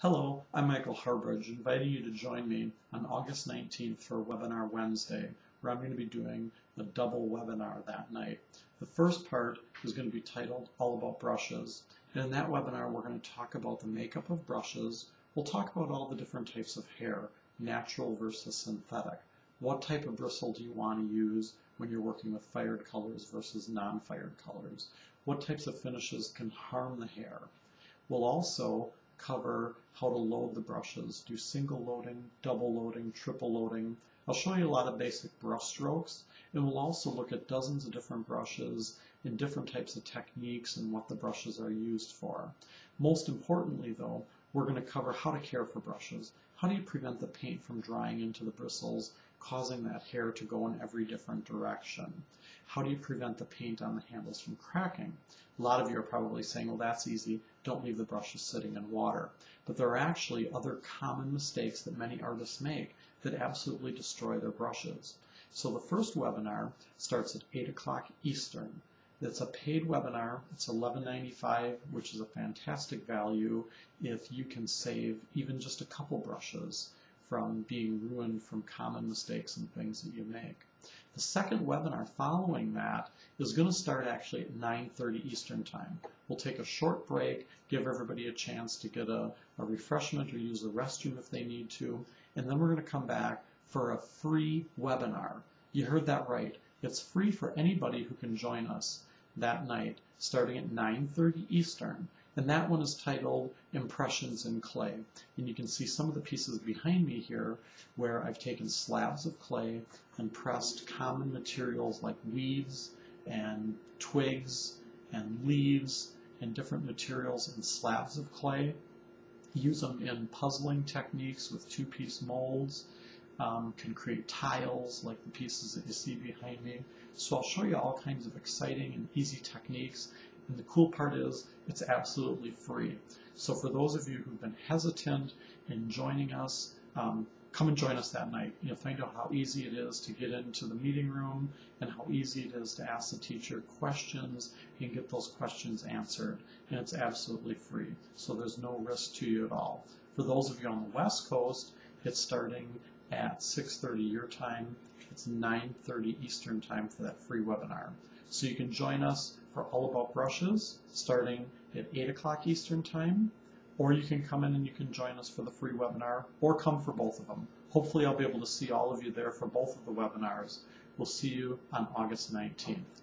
Hello, I'm Michael Harbridge, inviting you to join me on August 19th for Webinar Wednesday, where I'm going to be doing a double webinar that night. The first part is going to be titled All About Brushes, and in that webinar we're going to talk about the makeup of brushes. We'll talk about all the different types of hair, natural versus synthetic. What type of bristle do you want to use when you're working with fired colors versus non-fired colors? What types of finishes can harm the hair? We'll also cover how to load the brushes, do single loading, double loading, triple loading. I'll show you a lot of basic brush strokes, and we'll also look at dozens of different brushes and different types of techniques and what the brushes are used for. Most importantly though, we're going to cover how to care for brushes. How do you prevent the paint from drying into the bristles, causing that hair to go in every different direction? How do you prevent the paint on the handles from cracking? A lot of you are probably saying, well, that's easy. Don't leave the brushes sitting in water. But there are actually other common mistakes that many artists make that absolutely destroy their brushes. So the first webinar starts at 8 o'clock Eastern. It's a paid webinar. It's $11.95, which is a fantastic value if you can save even just a couple brushes from being ruined from common mistakes and things that you make. The second webinar following that is going to start actually at 9:30 Eastern Time. We'll take a short break, give everybody a chance to get a refreshment or use the restroom if they need to, and then we're going to come back for a free webinar. You heard that right. It's free for anybody who can join us that night, starting at 9:30 Eastern. And that one is titled Impressions in Clay. And you can see some of the pieces behind me here where I've taken slabs of clay and pressed common materials like weeds and twigs and leaves and different materials in slabs of clay. Use them in puzzling techniques with two-piece molds. Can create tiles like the pieces that you see behind me. So I'll show you all kinds of exciting and easy techniques. And the cool part is it's absolutely free. So for those of you who've been hesitant in joining us, come and join us that night. You'll find out how easy it is to get into the meeting room and how easy it is to ask the teacher questions and get those questions answered. And it's absolutely free. So there's no risk to you at all. For those of you on the West Coast, it's starting at 6:30 your time. It's 9:30 Eastern Time for that free webinar. So you can join us for All About Brushes starting at 8 o'clock Eastern Time, or you can come in and you can join us for the free webinar, or come for both of them. Hopefully I'll be able to see all of you there for both of the webinars. We'll see you on August 19th.